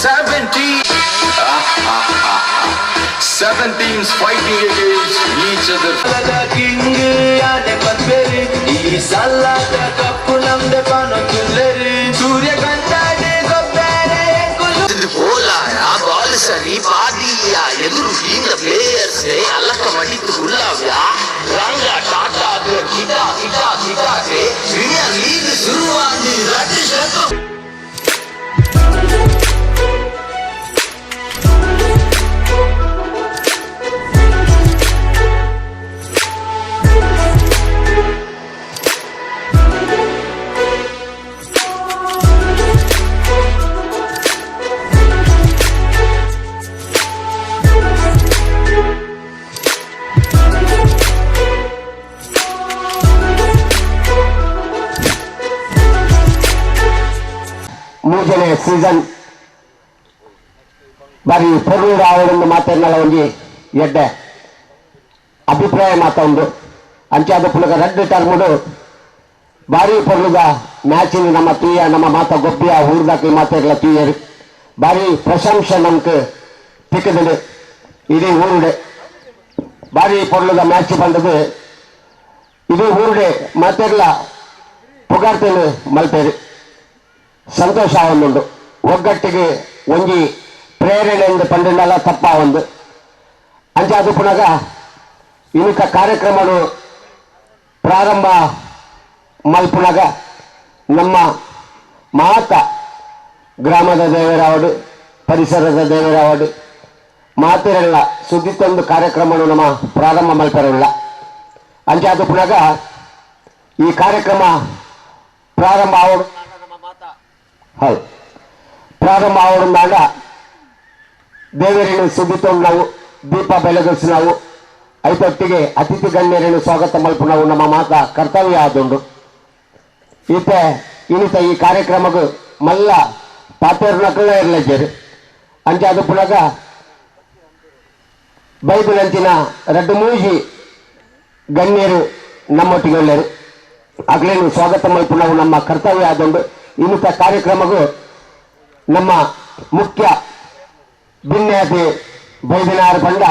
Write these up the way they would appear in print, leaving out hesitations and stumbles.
Seven teams fighting against each other. King ane patperi ee sallada kappulamde panokulleri Surya kantade gobbere kulu bola ya ball sari paadiya eduru team the players ne allaka madittu kullavya ranga tata kita Premier League shuruvandi radu shatu ಮೂರನೇ season ಬಾರಿ ಪೊರ್ಲೂರು ಆವಡನ್ನು ಮಾತನ್ನಲ್ಲ ಒಂಜಿ ಎಡ್ಡೆ ಅಭಿಪ್ರಾಯ ಮಾತೊಂದು ಅಂಚಾದ Pulaga red ಟರ್ಮುಡು ಬಾರಿ ಪೊರ್ಲುಗ ಮ್ಯಾಚಿನ ನಮ್ಮ ತೂಯ ನಮ್ಮ ಮಾತ ಗೊಬ್ಬಿಯ ಊರ್ದಾಕಿ ಮಾತೆಲ್ಲ ತೂಯರು ಬಾರಿ ಪ್ರಶಂಸೆ ನಮ್ಗೆ ತಿಕ್ಕದಿಡು ಇಡೀ ಊರುಡೆ ಬಾರಿ ಪೊರ್ಲುಗ ಮ್ಯಾಚ್ ಬಂದದು ಇಡೀ ಊರುಡೆ ಮಾತೆಲ್ಲ ಪುಗಾರ್ತೇನು ಮಲ್ಪೇರು ಸಂತೋಷ ಒಂದುಂಡು ಒಗ್ಗಟ್ಟಿಗೆ ಒಂಜಿ ಪ್ರೇರಣೆಯಿಂದ ಪಂಡಿನಲ್ಲ ತಪ್ಪ ಒಂದು ಅಂಚಾದು ಪುನಗ ಇನಿಕ ಕಾರ್ಯಕ್ರಮಗಳು ಪ್ರಾರಂಭ ಮಲ್ಪುನಗ ನಮ್ಮ ಮಾತ ಗ್ರಾಮದ ದೇವರಾವಡು ಪರಿಸರದ ದೇವರಾವಡು ಮಾತಿರಲ್ಲ ಸುದ್ದಿತ್ತೊಂದು ಕಾರ್ಯಕ್ರಮಗಳು ನಮ್ಮ ಪ್ರಾರಂಭ ಮಲ್ಪರಲ್ಲ ಅಂಚಾದು ಪುನಗ ಈ ಕಾರ್ಯಕ್ರಮ ಪ್ರಾರಂಭ ಆವಡು ಹೌದು ಪ್ರಾರಂಭ ಆವಡಂದಾಗ ದೇವರೇನು ಸುದ್ದಿತ್ತೊಂದು ನಾವು ದೀಪ ಬೆಳಗಿಸಿ ನಾವು ಐತೊಟ್ಟಿಗೆ ಅತಿಥಿ ಗಣ್ಯರೇನು ಸ್ವಾಗತ ಮಲ್ಪು ನಾವು ನಮ್ಮ ಮಾತ ಕರ್ತವ್ಯ ಆದುಂಡು ಇನಿತ ಈ ಕಾರ್ಯಕ್ರಮಕ್ಕೆ ಮಲ್ಲ ಪಾತೇರ್ನಕಲ್ಲ ಇರ್ಲಿದ್ದೀರಿ ಅಂಚಾದು ಪುನಗ ಬೈಬಲ್ ಅಂಚಿನ ರಡ್ಡು ಮೂಜಿ ಗಣ್ಯರು ನಮ್ಮೊಟ್ಟಿಗೆ ಒಳ್ಳೆಯರು ಆಗ್ಲೇನು ಸ್ವಾಗತ ಮಲ್ಪು ನಾವು ನಮ್ಮ ಕರ್ತವ್ಯ ಆದುಂಡು ಇನಿತ ಕಾರ್ಯಕ್ರಮಕ್ಕೂ ನಮ್ಮ ಮುಖ್ಯ ಭಿನ್ನಾತಿ ಬೈದಿನಾರು ಬಂಡ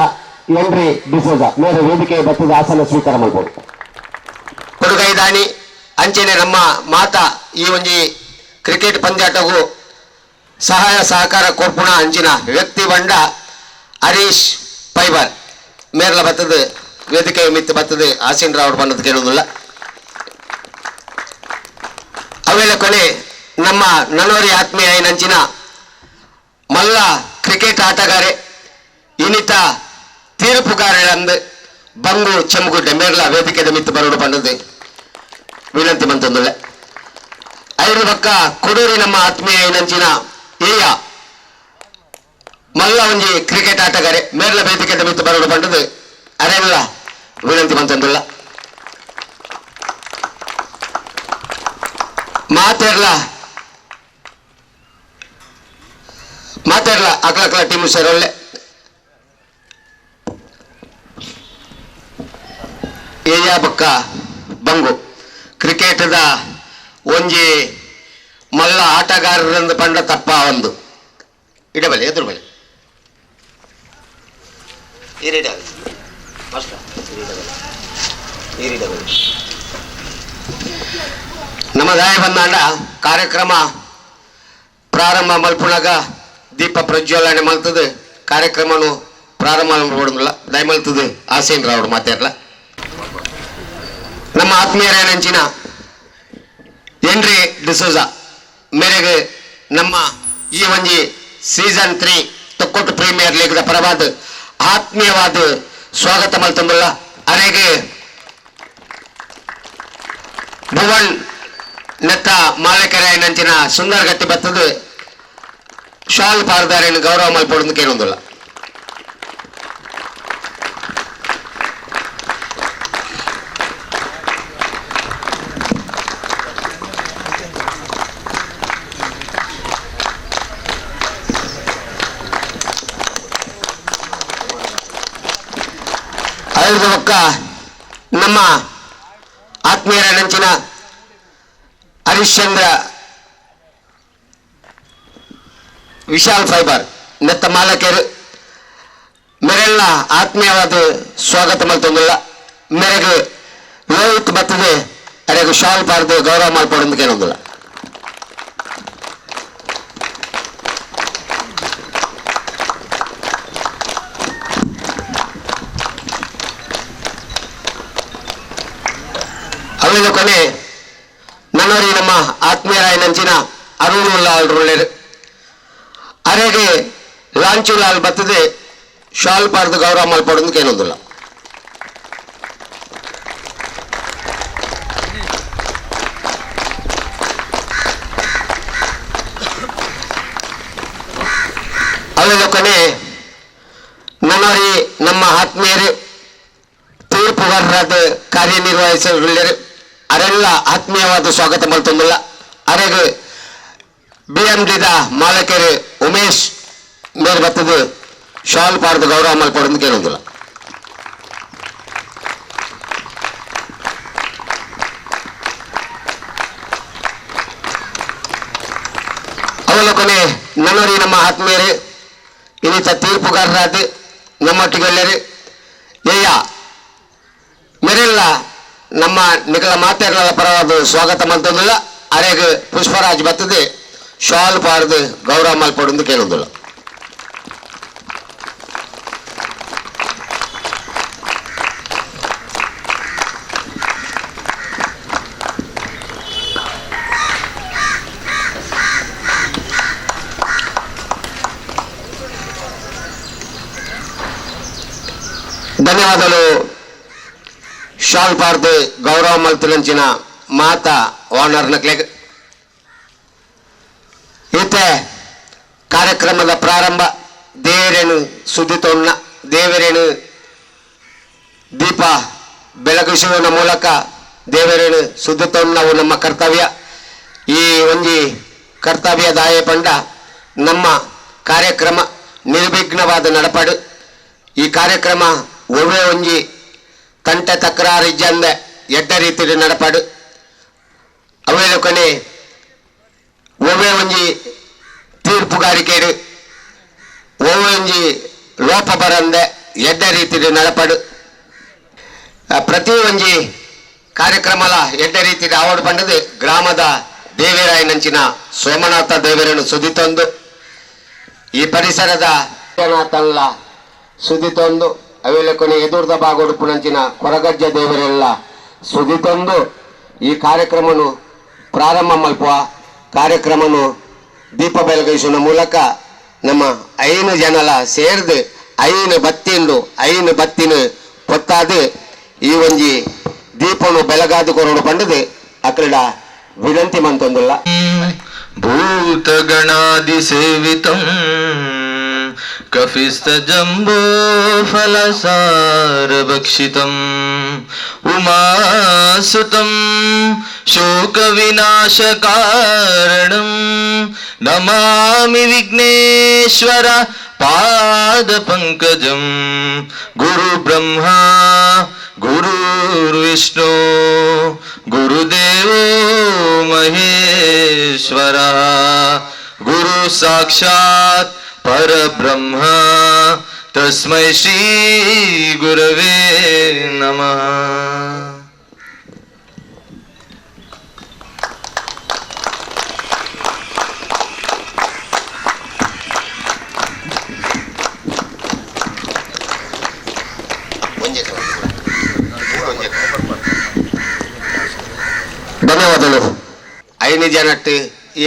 ಎಂಡ್ರಿ ಡಿಸೋಜ ಮೇರೆ ವೇದಿಕೆ ಬತ್ತದ ಆಸನ ಸ್ವೀಕಾರ ಮಾಡಬಹುದು ಕೊಡುಗೈದಾನಿ ಅಂಚೆನೆ ನಮ್ಮ ಮಾತ ಈ ಒಂಜಿ ಕ್ರಿಕೆಟ್ ಪಂದ್ಯಾಟಗೂ ಸಹಾಯ ಸಹಕಾರ ಕೊರ್ಪುಣ ಅಂಚಿನ ವ್ಯಕ್ತಿ ಬಂಡ ಹರೀಶ್ ಪೈಬರ್ ಮೇರ್ಲ ಬತ್ತದ ವೇದಿಕೆ ಮಿತ್ತು ಬತ್ತದ ಆಸೀನ್ ರಾವ್ ಬಂದದ್ದು ಕೇಳುವುದಿಲ್ಲ ಅವೆಲ್ಲ ಕೊನೆ ನಮ್ಮ ನನೋರಿ ಆತ್ಮೀಯ ನಂಚಿನ ಮಲ್ಲ ಕ್ರಿಕೆಟ್ ಆಟಗಾರೆ ಇನಿತ ತೀರ್ಪುಗಾರರಂದು ಬಂಗು ಚೆಮ್ಮಗುಡ್ಡೆ ಮೇರ್ಲ ವೇದಿಕೆದ ಮಿತ್ತು ಬರೋಡು ಬಂದದ್ದು ವಿನಂತಿ ಮಂತೊಂದುಳ್ಳೆ ಐದು ಪಕ್ಕ ಕೊಡೂರಿ ನಮ್ಮ ಆತ್ಮೀಯ ನಂಚಿನ ಏಯ ಮಲ್ಲ ಒಂಜಿ ಕ್ರಿಕೆಟ್ ಆಟಗಾರೆ ಮೇರ್ಲ ವೇದಿಕೆದ ಮಿತ್ತು ಬರೋಡು ಬಂದದ್ದು ಅರೆಲ್ಲ ವಿನಂತಿ ಮಂತೊಂದುಳ್ಳ ಮಾತೆರ್ಲ ಅಕ್ಲ ಟೀಮ್ ಸೇರೊಳ್ಳೆ ಏಯ ಪಕ್ಕ ಬಂಗು ಕ್ರಿಕೆಟ್ದ ಒಂಜಿ ಮಲ್ಲ ಆಟಗಾರರಂದು ಪಂಡ ತಪ್ಪ ಒಂದು ಇಡಬಲೆ ಎದುರು ಬಲೆ ನಮ್ಮ ದಾಯ ಬಂದಾಂಡ ಕಾರ್ಯಕ್ರಮ ಪ್ರಾರಂಭ ಮಲ್ಪುನಾಗ ದೀಪ ಪ್ರಜ್ವಲನೆ ಮಲ್ತದ ಕಾರ್ಯಕ್ರಮನು ಪ್ರಾರಂಭ ಮಾಡೋದಿಲ್ಲ ದಯ ಮಲ್ತದ ಆಸೇನ್ ರಾವ್ಡು ಮಾತಾಡ್ಲ ನಮ್ಮ ಆತ್ಮೀಯರ ನೆಂಚಿನ ಎಂಡ್ರಿ ಡಿಸೋಜ ಮೇರೆಗೆ ನಮ್ಮ ಈ ಒಂಜಿ ಸೀಸನ್ 3 ತೊಕ್ಕೊಟ್ಟು ಪ್ರೀಮಿಯರ್ ಲೀಗ್ದ ಪರವಾದ ಆತ್ಮೀಯವಾದ ಸ್ವಾಗತ ಮಲ್ತಂಬಲ್ಲ ಅರೆಗೆ ಭುವನ್ ನೆತ್ತ ಮಾಲಕೆರೆ ನಂಚಿನ ಸುಂದರ ಗತಿ ಬತ್ತದ ಶಾಲ್ ಪಾರದಾರೇನು ಗೌರವ ಮಲ್ಪೊಂದು ಕೇಳೊಂದಿಲ್ಲ ಅದರ ಪಕ್ಕ ನಮ್ಮ ಆತ್ಮೀಯರ ನೆಂಚಿನ ಹರಿಶ್ಚಂದ್ರ ವಿಶಾಲ್ ಫೈಬರ್ ನೆತ್ತ ಮಾಲಕರು ಮೆರೆಲ್ಲ ಆತ್ಮೀಯವಾದ ಸ್ವಾಗತ ಮಲ್ತೊಂದಿಲ್ಲ ಮೆರೆಗೆ ರೋಹಿತ್ ಬರ್ತದೆ ಅರೆಗೆ ಶಾಲ್ ಪಾರ್ದು ಗೌರವ ಮಾಡ್ಕೊಡೋದಕ್ಕೆ ಏನೊಂದಿಲ್ಲ. ಅಲ್ಲಿಂದ ಕೊನೆ ನನ್ನವರಿಗೆ ನಮ್ಮ ಆತ್ಮೀಯರಾಯ ನಂಚಿನ ಅರುಣ್ ಲಾಲ್ ಒಳ್ಳೆಯರು ಅರೆಗೆ ಲಾಂಚು ಲಾಲ್ ಬರ್ತದೆ ಶಾಲ್ ಪಾರ್ದು ಗೌರವ ಮಾಡ್ಕೊಡೋದಕ್ಕೆ ಏನೊಂದಿಲ್ಲ. ಅಲ್ಲಿಂದ ಕೊನೆ ನನ್ನವರಿ ನಮ್ಮ ಆತ್ಮೀಯರು ತೀರ್ಪುಗಾರರಾದ ಕಾರ್ಯನಿರ್ವಹಿಸಲು ಅರೆಲ್ಲ ಆತ್ಮೀಯವಾದ ಸ್ವಾಗತ ಮಲ್ತೊಂದಿಲ್ಲ ಅರೆಗೆ BMDದ ಮಾಲಕರು ಉಮೇಶ್ ಮೇರೆ ಬರ್ತದೆ ಶಾಲ್ ಪಾರ್ದು ಗೌರವ ಮಲ್ಕೊಡೋದಕ್ಕೆ ಏನೊಂದಿಲ್ಲ. ಅವಲೋಕನೆ ನನ್ನವರಿ ನಮ್ಮ ಆತ್ಮೀಯರು ಇನ್ನಿತ ತೀರ್ಪುಗಾರರಾದ ನಮ್ಮೊಟ್ಟಿಗೆಲ್ಲರು ಏಯ ಮೆರೆಲ್ಲ ನಮ್ಮ ನಿಖಲ ಮಾತೆಗಳ ಪರವಾದ ಸ್ವಾಗತ ಮಲ್ತೊಂದಿಲ್ಲ ಅರೆಗೆ ಪುಷ್ಪರಾಜ್ ಬರ್ತದೆ ಶಾಲ್ ಪಾರ್ದು ಗೌರವ ಮಲ್ಕೊಡೋದಕ್ಕೆ ಏನೊಂದಿಲ್ಲ. ಧನ್ಯವಾದಗಳು. ಶಾಲ್ ಪಾರ್ದು ಗೌರವ ಮಲ್ತುಲಂಚಿನ ಮಾತಾ ಓನರ್ ನಕ್ಲೆಗ್ ಈತೆ ಕಾರ್ಯಕ್ರಮದ ಪ್ರಾರಂಭ ದೇವರೇನು ಸುದ್ದಿ ತೊನ್ನ ದೇವರೇನು ದೀಪ ಬೆಳಗಿಸುವ ಮೂಲಕ ದೇವರೇನು ಸುದ್ದಿ ತೊನ್ನವು ನಮ್ಮ ಕರ್ತವ್ಯ. ಈ ಒಂಜಿ ಕರ್ತವ್ಯದಾಯ ಪಂಡ ನಮ್ಮ ಕಾರ್ಯಕ್ರಮ ನಿರ್ವಿಘ್ನವಾದ ನಡಪಾಡು. ಈ ಕಾರ್ಯಕ್ರಮ ಒಳ್ಳೆ ಒಂಜಿ ತಂಟೆ ತಕರಾರು ಇಜ್ಜಂದ ಎಡ್ಡ ರೀತಿಯ ನಡಪಾಡು ಅವೇನು ಕೊನೆ ಒವ್ವೆ ಒಂಜಿ ತೀರ್ಪುಗಾರಿಕೆಡು ಒವ್ವೆ ಒಂಜಿ ಲೋಪ ಬರಂದೆ ಎಡ್ಡ ರೀತಿಯ ನಡಪಾಡು. ಪ್ರತಿ ಒಂಜಿ ಕಾರ್ಯಕ್ರಮಲ ಎಡ್ಡ ರೀತಿಯ ಆವಡು ಪಂಡದು ಗ್ರಾಮದ ದೇವರಾಯ ನಂಚಿನ ಸೋಮನಾಥ ದೇವರನ್ನು ಸುದ್ದಿ ತಂದು ಈ ಪರಿಸರದ ಸೋಮನಾಥಲ್ಲ ಸುದ್ದಿ ತಂದು ಅವೆಲ್ಲ ಕೊನೆ ಎದುರ್ದ ಬಾಗೋಡುಪು ನಂಚಿನ ಕೊರಗಜ್ಜ ದೇವರೆಲ್ಲ ಸುದ್ದಿ ತಂದು ಈ ಕಾರ್ಯಕ್ರಮನು ಪ್ರಾರಂಭ ಮಲ್ಪುವ ಕಾರ್ಯಕ್ರಮನು ದೀಪ ಬೆಳಗಿಸುವ ಮೂಲಕ ನಮ್ಮ ಐನು ಜನಲ ಸೇರ್ದು ಐನು ಬತ್ತಿನ ಪೊತ್ತಾದು ಈ ಒಂಜಿ ದೀಪನು ಬೆಳಗಾದು ಕೊರೋಡು ಪಂಡದು ಅಕಡ ವಿನಂತಿ ಮಂತೊಂದುಲ್ಲ. ಭೂತಗಣಾದಿ ಸೇವಿತಂ ಕಫಿಸ್ತ ಜಂಬೋ ಫಲಸಾರ ಭಕ್ಷಿತಂ ಉಮಾಸುತಂ ಶೋಕ ವಿನಾಶ ಕಾರಣಂ ನಮಾಮಿ ವಿಘ್ನೇಶ್ವರ ಪಾದ ಪಂಕಜಂ ಗುರು ಬ್ರಹ್ಮ ಗುರುರ್ವಿಷ್ಣು ಗುರುದೇವೋ ಮಹೇಶ್ವರ ಗುರು ಸಾಕ್ಷಾತ್ ಪರಬ್ರಹ್ಮ ತಸ್ಮೈ ಶ್ರೀ ಗುರವೇ ನಮಃ. ಧನ್ಯವಾದಗಳು. ಐದು ಜನಟ್ಟು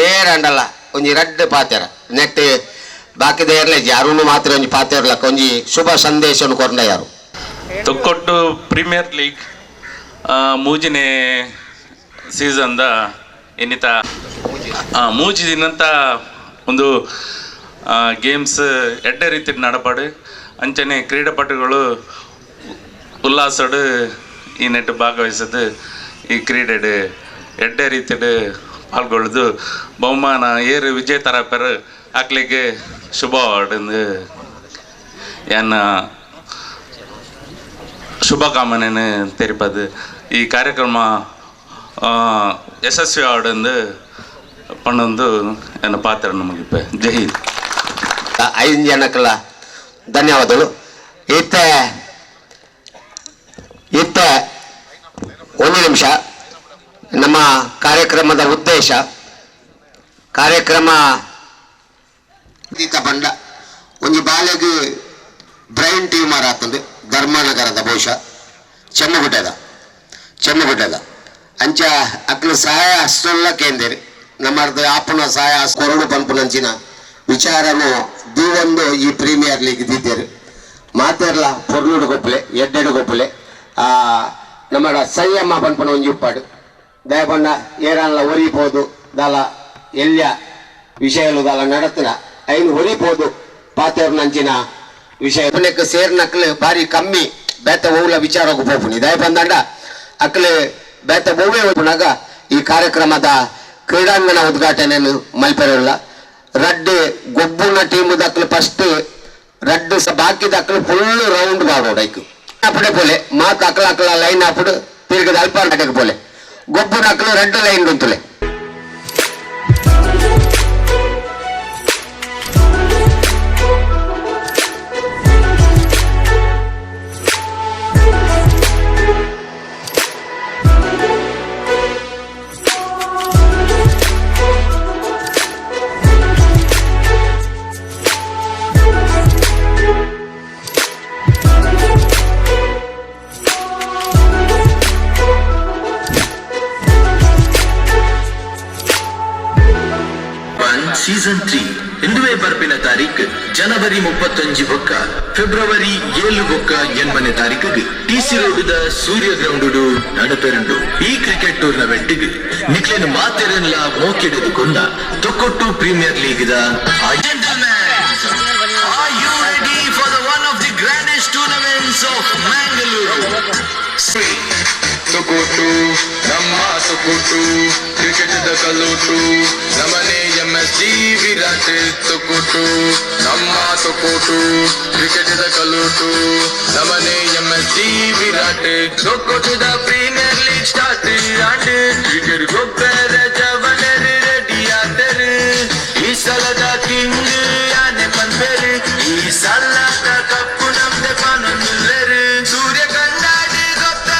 ಏರಂಡಲ್ಲ ಒಂಜಿ ರಡ್ಡು ಪಾತ್ಯಾರ ನೆಟ್ಟು ಬಾಕಿದ ಇರಲಿ ಯಾರೂ ಮಾತ್ರ ಒಂಜಿ ಪಾತ್ಯಾರ್ಲಕ್ಕ ಒಂಜಿ ಶುಭ ಸಂದೇಶವನ್ನು ಕೊರಂಡ ಯಾರು ತೊಕ್ಕೊಟ್ಟು ಪ್ರೀಮಿಯರ್ ಲೀಗ್ ಮೂಜಿನೇ ಸೀಸನ್ದ ಇನ್ನಿತ ಮೂಜಿದಿನಂತ ಒಂದು ಗೇಮ್ಸ್ ಎಡ್ಡ ರೀತಿ ನಡಪಾಡು ಅಂಚನೆ ಕ್ರೀಡಾಪಟುಗಳು ಉಲ್ಲಾಸಡು ಈ ನೆಟ್ಟು ಭಾಗವಹಿಸೋದು ಈ ಕ್ರೀಡೆ ಎಡ್ಡ ರೀತಿಯ ಪಾಲ್ಗೊಳ್ಳೋದು ಬಹುಮಾನ ಏರು ವಿಜೇತರ ಪೆರು ಹಾಕ್ಲಿಕ್ಕೆ ಶುಭವಾಡೆಂದು ಎನ್ನ ಶುಭಕಾಮನೆಯನ್ನು ತೆರಿಪದು ಈ ಕಾರ್ಯಕ್ರಮ ಯಶಸ್ವಿ ಆವಡೆಂದು ಪಣ್ಣೊಂದು ಎನ್ನ ಪಾತ್ರ ನಮಗಿಪ್ಪ. ಜೈ ಹಿಂದ್. 5 ಜನಕ್ಕೆಲ್ಲ ಧನ್ಯವಾದಗಳು. ಇತ್ತೆ ಒಂದು ನಿಮಿಷ. ನಮ್ಮ ಕಾರ್ಯಕ್ರಮದ ಉದ್ದೇಶ ಕಾರ್ಯಕ್ರಮ ಬಂಡ ಒಂದು ಬಾಲೆಗೆ ಬ್ರೈನ್ ಟ್ಯೂಮರ್ ಆಗ್ತದೆ ಧರ್ಮನಗರದ ಬಹುಶಃ ಚೆಮ್ಮಗುಡ್ಡದ ಅಂಚ ಅಕ್ಲು ಸಹಾಯ ಅಷ್ಟೆಲ್ಲ ಕೇಂದ್ರಿ ನಮ್ಮದು ಆಪನ ಸಹಾಯ ಕೊರಡು ಪಂಪುನಂಚಿನ ವಿಚಾರನು ದೀವೊಂದು ಈ ಪ್ರೀಮಿಯರ್ ಲೀಗ್ ದಿದ್ದೇರು ಮಾತೆರ್ಲ ಪೊರ್ಲುಡು ಗೊಪ್ಪಲೆ ಎಡ್ಡೆಡು ಗೊಪ್ಪಲೆ ನಮ್ಮ ಸಂಯಮ ಪಂಪನ ಒಂಜಿ ಉಪ್ಪಾಡು ದಯಪಂಡ ಏರಲ್ಲ ಒರಿಬೋದು ದಾಲ ಎಲ್ಯ ವಿಷಯಲು ದಾಲ ನಡತನ ಐನು ಹೊರಿಬೋದು ಪಾತೆರ್ ನಂಚಿನ ವಿಷಯ ಸೇರ್ನಕ್ಲು ಬಾರಿ ಕಮ್ಮಿ ಬೇತ ಹೋಗ್ಲ ವಿಚಾರ ಹೋಗ್ಬೋಪುನಿ ದಯ ಬಂದಂಡ ಅಕ್ಲೆ ಬೇತ ಹೋಗೇ ಹೋಗ್ಬಿನಾಗ ಈ ಕಾರ್ಯಕ್ರಮದ ಕ್ರೀಡಾಂಗಣ ಉದ್ಘಾಟನೆಯನ್ನು ಮಲ್ಪೆರಲ್ಲ ರಡ್ಡು ಗೊಬ್ಬುನ ಟೀಮ್ ದಕ್ಲು ಫಸ್ಟ್ ರಡ್ಡು ಬಾಕಿ ದಕ್ಲು ಫುಲ್ ರೌಂಡ್ ಮಾಡೋಡೈಕು ಅಪ್ಪಡೆ ಪೋಲೆ ಮಾತು ಅಕ್ಲ ಲೈನ್ ಹಾಪುಡು ತಿರ್ಗದ ಅಲ್ಪ ನಾಟಕ ಪೋಲೆ ಗೊಬ್ಬುನ ಅಕ್ಲು ರಡ್ಡು ಲೈನ್ ಉಂತುಲೆ ಸೀಸನ್ 3 ಇಂದುವೇ ಬರ್ಪಿನ ತಾರೀಖು ಜನವರಿ 35 ಬೊಕ್ಕ ಫೆಬ್ರವರಿ 7 ಬೊಕ್ಕ 8ನೇ ತಾರೀಕಿಗೆ ಟಿಸಿ ರೋಡ್ ಸೂರ್ಯ ಗ್ರೌಂಡ್ ನಡಪೆರಂಡು ಈ ಕ್ರಿಕೆಟ್ ಟೂರ್ನಮೆಂಟ್ ನಿಕ್ಲೇನು ಮಾತೆರನ್ಲ ಮೋಕೆಡೆದುಕೊಂಡ ತೊಕ್ಕೊಟ್ಟು ಪ್ರೀಮಿಯರ್ ಲೀಗ್ ದ Are you ready for the one of the grandest tournaments of Mangalore? Thokottu ನಮ್ಮ ತೊಕೊಟ್ಟು ಕ್ರಿಕೆಟ್ ಕಲ್ಲೋಟು ನಮನೆ MSG ವಿರಾಟ್ ತೊಕೊಟ್ಟು ನಮ್ಮ ತೊಕೊಟ್ಟು ಕ್ರಿಕೆಟ್ ಕಲ್ಲೋಟು ನಮನೆ MSG ವಿರಾಟ್ ತೊಕೊಟ್ಟುದ premier league start and cricket ಗೊಬ್ಬರ ಜವನರು ರೆಡಿ ಆದರು ಈ ಸಲದ ಕಿಂಗ್ ಆನೆ ಪಂಪೇರು ಈ ಸಲದ ಕಪ್ಪು ನಮ್ದೆ ಪನೊಂದುಲ್ಲರು ಸೂರ್ಯ ಕಂಡಾಡಿ ಗೊಬ್ಬರ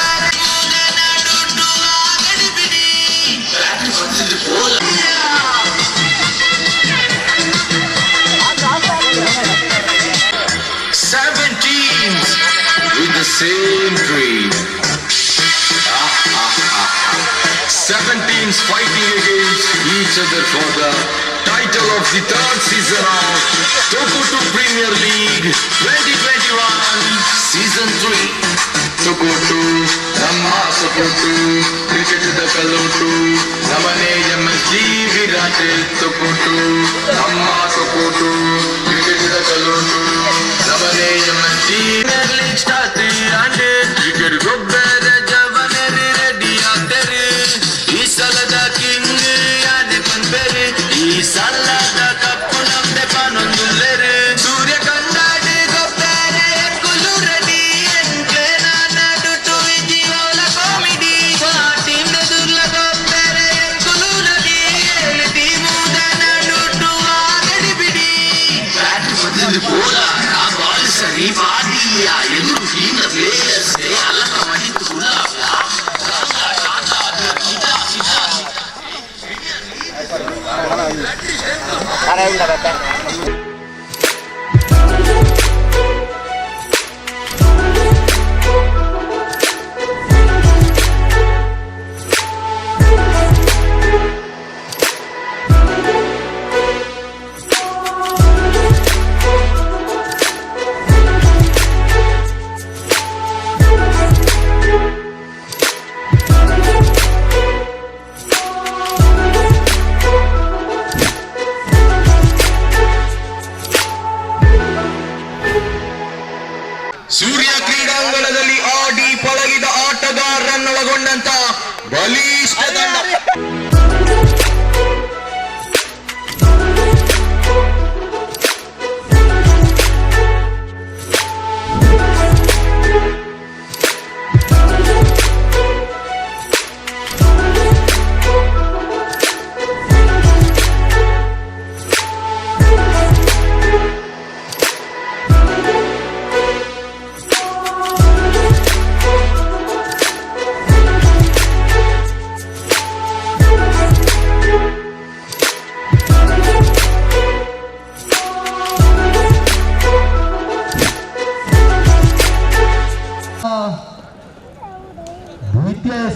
7 teams with the same dream. 7 teams fighting against each other for the title of the third season of Tokkottu Premier League 2021 Season 3. Tokkottu, Namma Tokkottu, Cricket the Kalottu, Namane MSG Virat Tokkottu, Namma Tokkottu, Cricket the Kalottu, Namane MSG Premier League start and Cricket Gobbere Javanere ready atere, ee salada king ane panpere, ee salada kappu namde panondulere, Surya kandade gobbere kulu ready enklena nadutu ijivola comedy, team de durla gobbere kulu ready, el team da nadutu agadi bidi, bat badil bola na ball sari maadiya edu team the players se alaka manitu kula ಸೂರ್ಯ ಕ್ರೀಡಾಂಗಣದಲ್ಲಿ ಆಡಿ ಪಳಗಿದ ಆಟಗಾರರನ್ನೊಳಗೊಂಡಂತ ಬಲಿಷ್ಠ ತಂಡ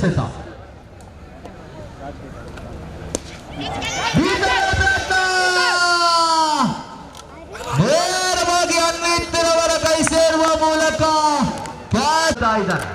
ಎಸೆತ ನೇರವಾಗಿ ಅನ್ವಿತ್ತರವರ ಕೈ ಸೇರುವ ಮೂಲಕ ಇದ್ದಾರೆ.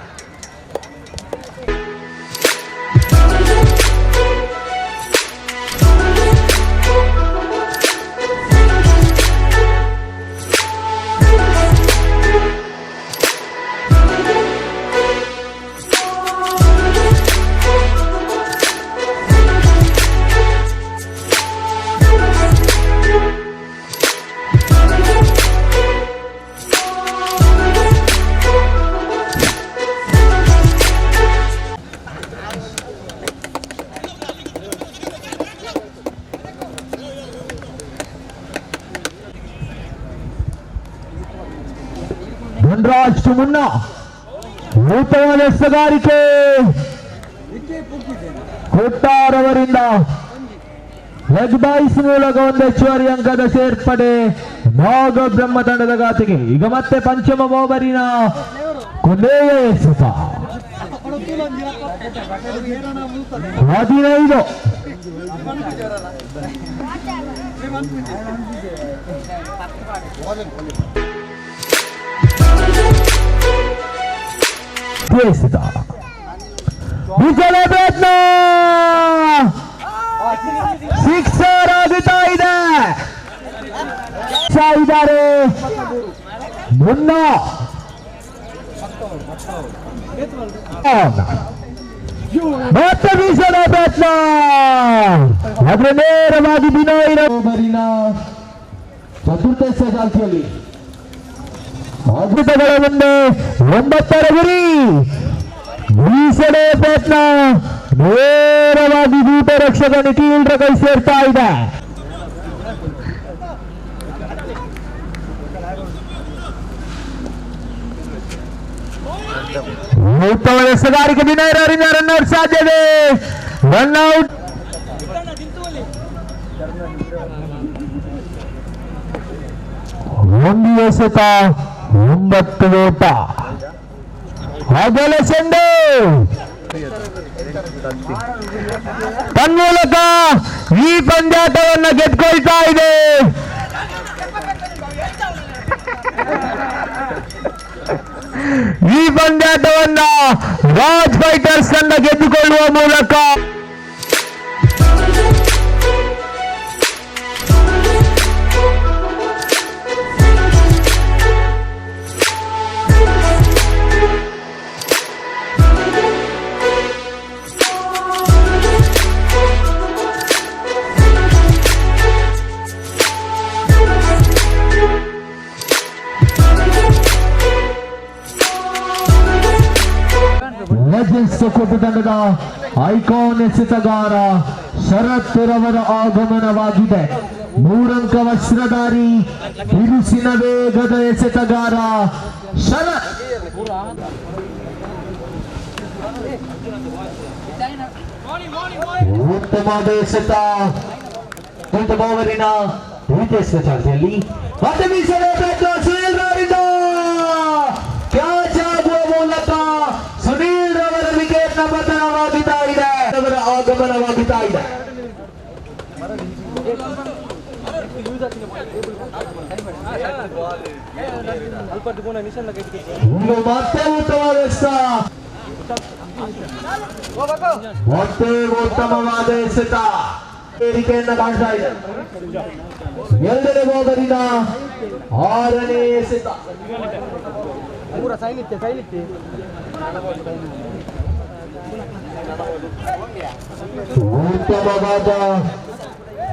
ಧನರಾಜ್ ಮುನ್ನ ಉತ್ತಮವಾದ ಎಸೆಗಾರಿಕೆ ಕೊಟ್ಟಾರವರಿಂದ ಲೆಗ್ ಮೂಲಕ ಒಂದು ಹೆಚ್ಚುವರಿ ಅಂಕದ ಸೇರ್ಪಡೆ ನಾಗಬ್ರಹ್ಮ ತಂಡದ ಖಾತೆಗೆ. ಈಗ ಮತ್ತೆ ಪಂಚಮ ಓವರಿನ ಕೊನೆಯ ಎಸೆತ 15. ಎಸೆತ ವಿಜಯ ಪ್ರಯತ್ನ ಸಿಕ್ಸರ್ ಆಗುತ್ತಾ ಇದೆ. ಇದ್ದಾರೆ ಮುನ್ನ ಮತ್ತೆ ಬೀಸದ ಪ್ರಯತ್ನ ಆದ್ರೆ ನೇರವಾಗಿ ಬಿನೋಯಿನ ಓವರಿನ ಚತುರ್ಥ ಎಸೆಗಾರಿಕೆಯಲ್ಲಿ ಅದ್ಭುತಗಳ ಮುಂದೆ 9ರ ಗುರಿ. ಬೀಸಡೆ ಪ್ರಯತ್ನ ನೇರವಾಗಿ ದೂತ ರಕ್ಷಕ ನಿಖಿಲ್ರ ಕೈ ಸೇರ್ತಾ ಇದೆ. ಉತ್ತಮ ಎಸೆಗಾರಿಕೆ ವಿನಯರಿಂದ ರನ್ಔಟ್ ಸಾಧ್ಯತೆ. ರನ್ಔಟ್ ಒಂದು ಎಸೆತ 9 ಓಟ. ಅಗಲ ಚೆಂಡು ತನ್ಮೂಲಕ ಈ ಪಂದ್ಯಾಟವನ್ನು ಗೆದ್ಕೊಳ್ತಾ ಇದೆ. ಈ ಪಂದ್ಯಾಟವನ್ನ ರಾಜ್ ಫೈಟರ್ಸ್ ತಂಡ ಗೆದ್ದುಕೊಳ್ಳುವ ಮೂಲಕ ಕೊಟ್ಟು ತಂಡದ ಐಕಾನ್ ಎಸೆತಗಾರ ಶರತ್ ರವರ ಆಗಮನವಾಗಿದೆ. 3 ಅಂಕ ವಸ್ತ್ರಧಾರಿ ಬಿರುಸಿನ ವೇಗದ ಎಸೆತಗಾರ ಶರತ್. ಉತ್ತಮವಾದ ಎಸೆತ ಪ್ರಥಮ ಓವರಿನ ದ್ವಿತೀಯ ಚಾಲ್ತಿಯಲ್ಲಿ ಮತ್ತೆ ಮೀಸಲು ಸುನೀಲ್ ರವರಿಂದ ಕ್ಯಾಚ್ ಆಗುವ ಮೂಲಕ ಸುನೀಲ್ ರವರ ವಿಕೆಟ್ ನ ಪತನವಾಗುತ್ತಾ ಇದೆ. ಅವರ ಆಗಮನವಾಗುತ್ತಾ ಇದೆ. ಮತ್ತೆ ಉತ್ತಮವಾದ ಮತ್ತೆ ಉತ್ತಮವಾದ ಎಸೆತ ಏರಿಕೆಯನ್ನ ಕಾಣ್ತಾ ಇದೆ. 2ನೇ ಓವರಿನ 6ನೇ ಎಸೆತ. ಉತ್ತಮವಾದ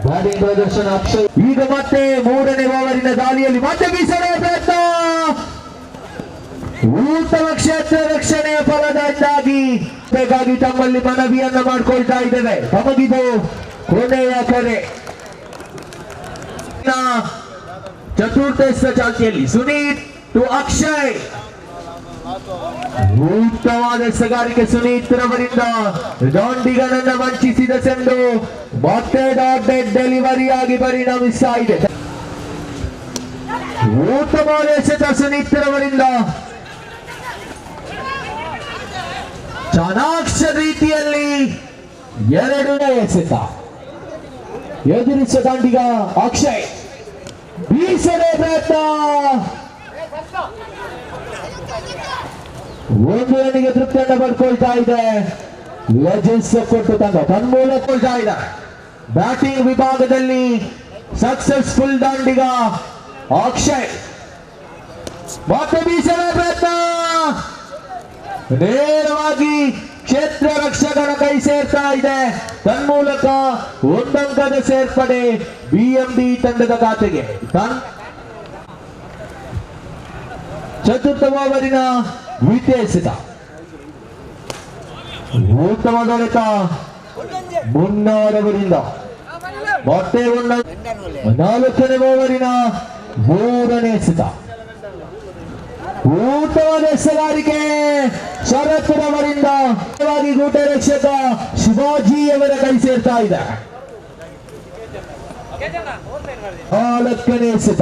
ಬ್ಯಾಟಿಂಗ್ ಪ್ರದರ್ಶನ ಅಕ್ಷಯ್. ಈಗ ಮತ್ತೆ 3ನೇ ಓವರಿನ ದಾಳಿಯಲ್ಲಿ ಮತ್ತೆ ಬೀಸಣೆ ಪ್ರಯತ್ನ. ಉತ್ತಮ ಕ್ಷೇತ್ರ ರಕ್ಷಣೆಯ ಫಲದಿಂದಾಗಿ ಬೇಕಾಗಿ ತಮ್ಮಲ್ಲಿ ಮನವಿಯನ್ನ ಮಾಡಿಕೊಳ್ತಾ ಇದ್ದೇವೆ. ತಮಗಿದು ಕೊನೆಯ ಕರೆ. ಚತುರ್ಥ ಚಾಲ್ತಿಯಲ್ಲಿ ಸುನೀತ್ ಟು ಅಕ್ಷಯ್. ಉತ್ತಮವಾದ ಎಸೆಗಾರಿಕೆ ಸುನೀತ್ ರವರಿಂದ ಡಾಂಡಿಗನನ್ನ ವಂಚಿಸಿದ ಚೆಂಡು ಮತ್ತೆ ಡಾಟೆಡ್ ಡೆಲಿವರಿ ಆಗಿ ಪರಿಣಮಿಸ್ತಾ ಇದೆ. ಉತ್ತಮವಾದ ಎಸೆತ ಸುನೀತ್ ರವರಿಂದ ಚಾಣಾಕ್ಷ ಎರಡನೇ ಎಸೆತ. ಎದುರಿಸ ದಾಂಡಿಗ ಅಕ್ಷಯ್ ಬೀಸದೆ ಪ್ರಯತ್ನ. ಒಂದು ರನ್ನಿಗೆ ತೃಪ್ತಿಯನ್ನು ಪಡ್ಕೊಳ್ತಾ ಇದೆ ಲೆಜೆಂಡ್ಸ್ ಕೊಟ್ಟು ತಂಡ ತನ್ಮೂಲಕೊಳ್ತಾ ಇದೆ. ಬ್ಯಾಟಿಂಗ್ ವಿಭಾಗದಲ್ಲಿ ಸಕ್ಸಸ್ಫುಲ್ ದಾಂಡಿಗ ಅಕ್ಷಯ್ ಮತ್ತೆ ಬೀಸದ ಪ್ರಯತ್ನ ನೇರವಾಗಿ ಕ್ಷೇತ್ರ ರಕ್ಷಕನ ಕೈ ಸೇರ್ತಾ ಇದೆ. ತನ್ಮೂಲಕ ಒಂದಂಕದ ಸೇರ್ಪಡೆ ಬಿಎಂಡಿ ತಂಡದ ಖಾತೆಗೆ. ಚತುರ್ಥ ಓವರಿನ ದ್ವಿತೀಯ ಎಸೆತ. ಉತ್ತಮ ದೊರೆತ ಮುನ್ನವರವರಿಂದ ಮತ್ತೆ ನಾಲ್ಕನೇ ಓವರಿನ ಮೂರನೇ ಎಸೆತ. ಉತ್ತಮವಾದ ಎಸೆಗಾರಿಕೆ ಶರತ್ ರವರಿಂದ ಗೂಟ ರಕ್ಷಕ ಶಿವಾಜಿ ಅವರ ಕೈ ಸೇರ್ತಾ ಇದೆ. ನಾಲ್ಕನೇ ಎಸೆತ.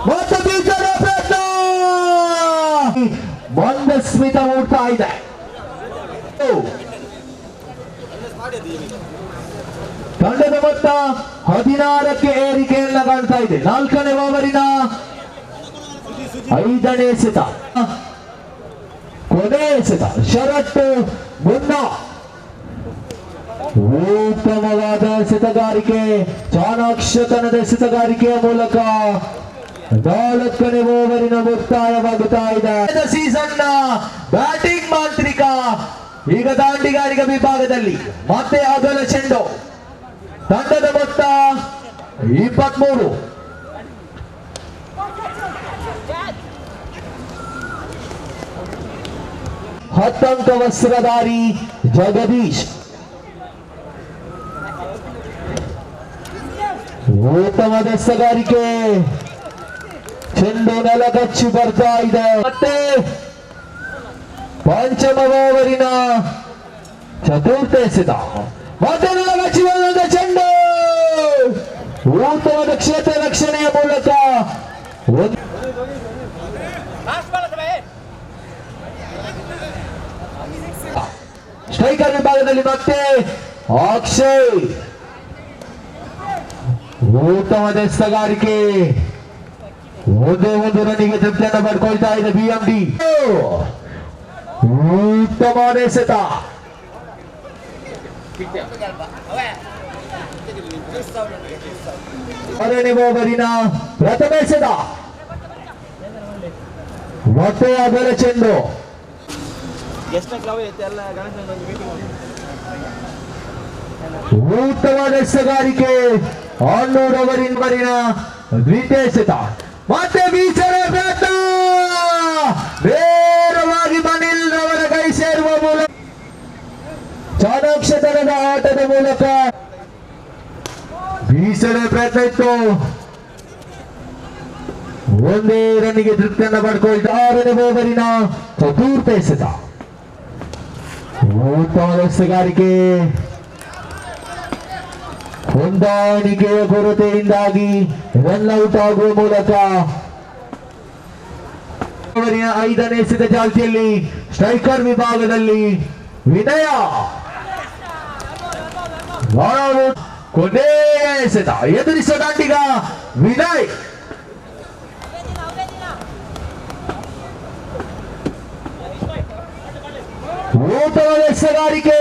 ಮತ್ತೆ ಬೀಸದ ಪ್ರಯತ್ನ ಮಂದಸ್ಮಿತ ಮೂಡ್ತಾ ಇದೆ. ತಂಡದ ಮೊತ್ತ 16ಕ್ಕೆ ಏರಿಕೆಯನ್ನ ಕಾಣ್ತಾ ಇದೆ. ನಾಲ್ಕನೇ ಓವರಿನ ಐದನೇ ಎಸೆತ. ಕೊನೆ ಎಸೆತ. ಶರತ್ ಮುನ್ನ ಉತ್ತಮವಾದ ಎಸೆತಗಾರಿಕೆ ಚಾಣಾಕ್ಷತನದ ಎಸೆತಗಾರಿಕೆಯ ಮೂಲಕ 4ನೇ ಓವರಿನ ಮುಕ್ತಾಯವಾಗುತ್ತಾ ಇದೆ. ಸೀಸನ್ ನ ಬ್ಯಾಟಿಂಗ್ ಮಾಂತ್ರಿಕ ಈಗ ದಾಂಡಿಗಾರಿಕೆ ವಿಭಾಗದಲ್ಲಿ ಮತ್ತೆ ಅಗಲ ಚೆಂಡು. ತಂಡದ ಮೊತ್ತ 23. ಹತ್ತಂಕ ವಸ್ತ್ರಧಾರಿ ಜಗದೀಶ್ ಉತ್ತಮದ ಎಸೆಗಾರಿಕೆ. ಚೆಂಡು ನೆಲಗಚ್ಚಿ ಬರ್ತಾ ಇದೆ. ಮತ್ತೆ ಪಂಚಮ ಓವರಿನ ಚತುರ್ಥ ಎಸೆತ. ಮತ್ತೆ ನೆಲಗಚ್ಚಿ ಬಂದ ಚೆಂಡು ಉತ್ತಮದ ಕ್ಷೇತ್ರ ರಕ್ಷಣೆಯ ಮೂಲಕ ಸ್ಟ್ರೈಕರ್ ವಿಭಾಗದಲ್ಲಿ ಮತ್ತೆ ಅಕ್ಷಯ್ ಉತ್ತಮದ ಎಸೆಗಾರಿಕೆ. ಒಂದೇ ಒಂದು ರನ್ನಿಗೆ ತೃಪ್ತಿಯನ್ನು ಪಡ್ಕೊಳ್ತಾ ಇದೆ ಬಿಎಂಡಿ. ಉತ್ತಮವಾದ ಎಸೆತ. ಆರನೇ ಓವರಿನ ಪ್ರಥಮ ಎಸೆತ. ಮತ್ತೆ ಅಗಲ ಚೆಂಡು. ಉತ್ತಮವಾದ ಎಸೆಗಾರಿಕೆ. 600 ಓವರಿನ ದ್ವಿತೀಯ ಎಸೆತ. ಮತ್ತೆ ಬೀಸರ ಪ್ರಯತ್ನ ನೇರವಾಗಿ ಮನಿಲ್ ರವರ ಕೈ ಸೇರುವ ಮೂಲಕ ಚಾಣಾಕ್ಷತನದ ಆಟದ ಮೂಲಕ ಬೀಸರ ಪ್ರಯತ್ನ ಇತ್ತು. ಒಂದೇ ರನ್ನಿಗೆ ತೃಪ್ತಿಯನ್ನು ಪಡ್ಕೊಳ್ತಾ 6ನೇ ಓವರಿನ ಚತುರ್ಥ ಎಸೆತ. ಉತ್ತಮದ ಎಸೆಗಾರಿಕೆ. ಹೊಂದಾಣಿಕೆಯ ಕೊರತೆಯಿಂದಾಗಿ ರನ್ಔಟ್ ಆಗುವ ಮೂಲಕ 5ನೇ ಎಸೆತ ಚಾಲ್ತಿಯಲ್ಲಿ ಸ್ಟ್ರೈಕರ್ ವಿಭಾಗದಲ್ಲಿ ವಿನಯ. ಕೊನೆಯ ಎಸೆತ. ಎದುರಿಸ ದಾಂಡಿಗ ವಿನಯ್. ಉತ್ತಮದ ಎಸೆಗಾರಿಕೆ.